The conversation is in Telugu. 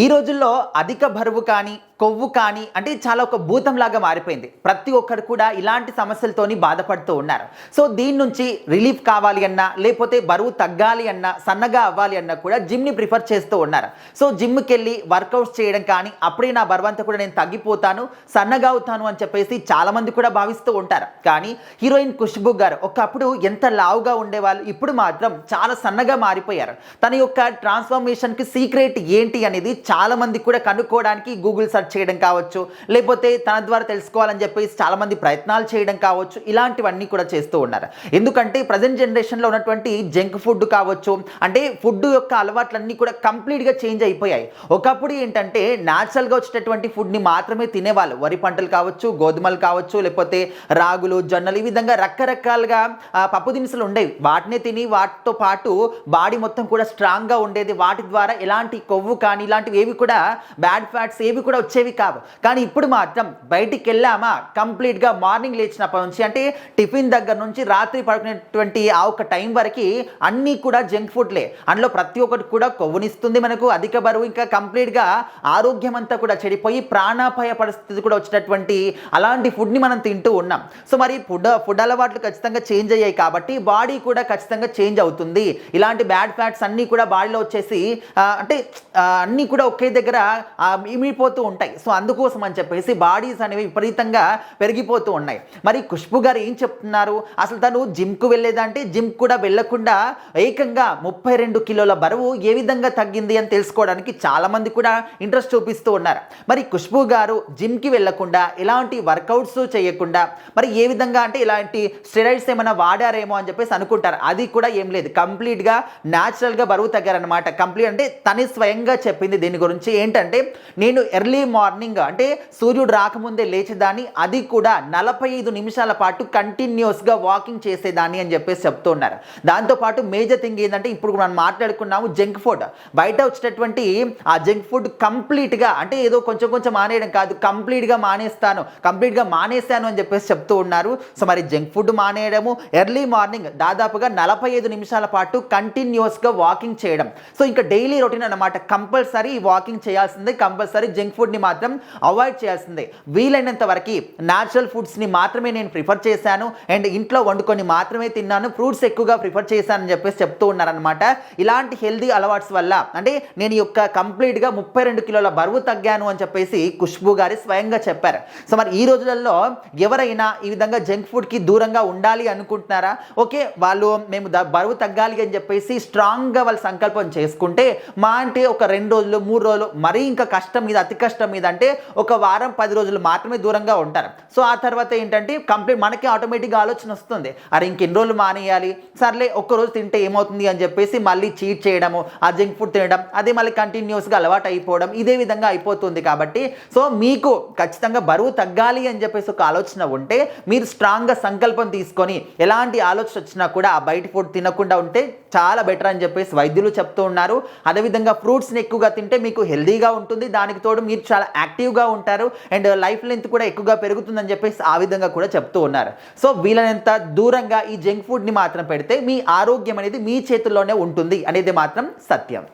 ఈ రోజుల్లో అధిక బరువు కానీ కొవ్వు కానీ అంటే చాలా ఒక భూతంలాగా మారిపోయింది. ప్రతి ఒక్కరు కూడా ఇలాంటి సమస్యలతోని బాధపడుతూ ఉన్నారు. సో దీని నుంచి రిలీఫ్ కావాలి అన్నా లేకపోతే బరువు తగ్గాలి అన్నా సన్నగా అవ్వాలి అన్నా కూడా జిమ్ని ప్రిఫర్ చేస్తూ ఉన్నారు. సో జిమ్కి వెళ్ళి వర్కౌట్స్ చేయడం కానీ అప్పుడే నా బరువు అంతా కూడా నేను తగ్గిపోతాను సన్నగా అవుతాను అని చెప్పేసి చాలామంది కూడా భావిస్తూ ఉంటారు. కానీ హీరోయిన్ ఖుష్బూ గారు ఒకప్పుడు ఎంత లావుగా ఉండేవాళ్ళు, ఇప్పుడు మాత్రం చాలా సన్నగా మారిపోయారు. తన యొక్క ట్రాన్స్ఫర్మేషన్కి సీక్రెట్ ఏంటి అనేది చాలా మంది కూడా కనుక్కోవడానికి గూగుల్ సెర్చ్ చేయడం కావచ్చు, లేకపోతే తన ద్వారా తెలుసుకోవాలని చెప్పేసి చాలా మంది ప్రయత్నాలు చేయడం కావచ్చు, ఇలాంటివన్నీ కూడా చేస్తూ ఉన్నారు. ఎందుకంటే ప్రజెంట్ జనరేషన్లో ఉన్నటువంటి జంక్ ఫుడ్ కావచ్చు, అంటే ఫుడ్ యొక్క అలవాట్లన్నీ కూడా కంప్లీట్గా చేంజ్ అయిపోయాయి. ఒకప్పుడు ఏంటంటే న్యాచురల్గా వచ్చేటటువంటి ఫుడ్ని మాత్రమే తినేవాళ్ళు. వరి పంటలు కావచ్చు, గోధుమలు కావచ్చు, లేకపోతే రాగులు, జొన్నలు, ఈ విధంగా రకరకాలుగా పప్పు దినుసులు ఉండేవి. వాటినే తిని వాటితో పాటు బాడీ మొత్తం కూడా స్ట్రాంగ్గా ఉండేది. వాటి ద్వారా ఎలాంటి కొవ్వు కానీ ఇలాంటివి ఏవి కూడా బ్యాడ్ ఫ్యాట్స్ ఏవి కూడా వచ్చేవి కావు. కానీ ఇప్పుడు మాత్రం బయటికి వెళ్ళామా కంప్లీట్గా మార్నింగ్ లేచినప్పటి నుంచి అంటే టిఫిన్ దగ్గర నుంచి రాత్రి పడుకునేటువంటి ఆ ఒక టైం వరకు అన్నీ కూడా జంక్ ఫుడ్లే. అందులో ప్రతి ఒక్కటి కూడా కొవ్వునిస్తుంది మనకు, అధిక బరువు, ఇంకా కంప్లీట్గా ఆరోగ్యం అంతా కూడా చెడిపోయి ప్రాణాపాయ పరిస్థితి కూడా వచ్చేటటువంటి అలాంటి ఫుడ్ని మనం తింటూ ఉన్నాం. సో మరి ఫుడ్ అలవాట్లు ఖచ్చితంగా చేంజ్ అయ్యాయి కాబట్టి బాడీ కూడా ఖచ్చితంగా చేంజ్ అవుతుంది. ఇలాంటి బ్యాడ్ ఫ్యాట్స్ అన్నీ కూడా బాడీలో వచ్చేసి అంటే అన్నీ కూడా ఒకే దగ్గర ఇమిడిపోతూ ఉంటాయి. సో అందుకోసం అని చెప్పేసి బాడీస్ అనేవి విపరీతంగా పెరిగిపోతూ ఉన్నాయి. మరి ఖుష్బూ గారు ఏం చెప్తున్నారు, అసలు తను జిమ్కు వెళ్ళేదంటే జిమ్ కూడా వెళ్ళకుండా ఏకంగా 32 కిలోల బరువు ఏ విధంగా తగ్గింది అని తెలుసుకోవడానికి చాలామంది కూడా ఇంట్రెస్ట్ చూపిస్తూ ఉన్నారు. మరి ఖుష్బూ గారు జిమ్కి వెళ్ళకుండా ఎలాంటి వర్కౌట్స్ చేయకుండా మరి ఏ విధంగా అంటే ఇలాంటి స్టెరాయిడ్స్ ఏమైనా వాడారేమో అని చెప్పేసి అనుకుంటారు. అది కూడా ఏం లేదు, కంప్లీట్గా న్యాచురల్గా బరువు తగ్గారనమాట. కంప్లీట్ అంటే తనే స్వయంగా చెప్పింది దీని గురించి ఏంటంటే, నేను ఎర్లీ మార్నింగ్ అంటే సూర్యుడు రాకముందే లేచేదాన్ని, అది కూడా 45 నిమిషాల పాటు కంటిన్యూస్గా వాకింగ్ చేసేదాన్ని అని చెప్పేసి చెప్తున్నారు. దాంతోపాటు మేజర్ థింగ్ ఏంటంటే ఇప్పుడు మనం మాట్లాడుకున్నాము జంక్ ఫుడ్. బయట వచ్చేటటువంటి ఆ జంక్ ఫుడ్ కంప్లీట్గా అంటే ఏదో కొంచెం కొంచెం మానేయడం కాదు, కంప్లీట్గా మానేస్తాను అని చెప్పేసి చెప్తూ ఉన్నారు. సో మరి జంక్ ఫుడ్ మానేయడము, ఎర్లీ మార్నింగ్ దాదాపుగా 45 నిమిషాల పాటు కంటిన్యూస్గా వాకింగ్ చేయడం. సో ఇంకా డైలీ రొటీన్ అన్నమాట. కంపల్సరీ వాకింగ్ చేయాల్సిందే, కంపల్సరీ జంక్ ఫుడ్ని మాత్రం అవాయిడ్ చేయాల్సిందే. వీలైనంత వరకు న్యాచురల్ ఫుడ్స్ని మాత్రమే నేను ప్రిఫర్ చేశాను అండ్ ఇంట్లో వండుకొని మాత్రమే తిన్నాను, ఫ్రూట్స్ ఎక్కువగా ప్రిఫర్ చేశానని చెప్పేసి చెప్తూ ఉన్నారనమాట. ఇలాంటి హెల్దీ అలవాట్స్ వల్ల అంటే నేను యొక్క కంప్లీట్గా 32 కిలోల బరువు తగ్గాను అని చెప్పేసి ఖుష్బూ గారి స్వయంగా చెప్పారు. సో మరి ఈ రోజులలో ఎవరైనా ఈ విధంగా జంక్ ఫుడ్కి దూరంగా ఉండాలి అనుకుంటున్నారా, ఓకే వాళ్ళు మేము బరువు తగ్గాలి అని చెప్పేసి స్ట్రాంగ్గా వాళ్ళు సంకల్పం చేసుకుంటే మా అంటే ఒక 2 రోజులు 3 రోజులు మరీ ఇంకా కష్టం మీద అతి కష్టం మీద అంటే ఒక వారం 10 రోజులు మాత్రమే దూరంగా ఉంటారు. సో ఆ తర్వాత ఏంటంటే కంప్లీట్ మనకి ఆటోమేటిక్గా ఆలోచన వస్తుంది, అరే ఇంకెన్ని రోజులు మానేయాలి, సర్లే ఒక్కరోజు తింటే ఏమవుతుంది అని చెప్పేసి మళ్ళీ చీట్ చేయడము, ఆ జంక్ ఫుడ్ తినడం, అదే మళ్ళీ కంటిన్యూస్గా అలవాటు అయిపోవడం, ఇదే విధంగా అయిపోతుంది. కాబట్టి సో మీకు ఖచ్చితంగా బరువు తగ్గాలి అని చెప్పేసి ఒక ఆలోచన ఉంటే మీరు స్ట్రాంగ్గా సంకల్పం తీసుకొని ఎలాంటి ఆలోచన వచ్చినా కూడా ఆ బయట ఫుడ్ తినకుండా ఉంటే చాలా బెటర్ అని చెప్పేసి వైద్యులు చెప్తూ ఉన్నారు. అదేవిధంగా ఫ్రూట్స్ని ఎక్కువగా తింటే మీకు హెల్దీగా ఉంటుంది, దానికి తోడు మీరు చాలా యాక్టివ్గా ఉంటారు అండ్ లైఫ్ లెంత్ కూడా ఎక్కువగా పెరుగుతుందని చెప్పేసి ఆ విధంగా కూడా చెప్తూ ఉన్నారు. సో వీలైనంత దూరంగా ఈ జంక్ ఫుడ్ని మాత్రం పెడితే మీ ఆరోగ్యం అనేది మీ చేతుల్లోనే ఉంటుంది అనేది మాత్రం సత్యం.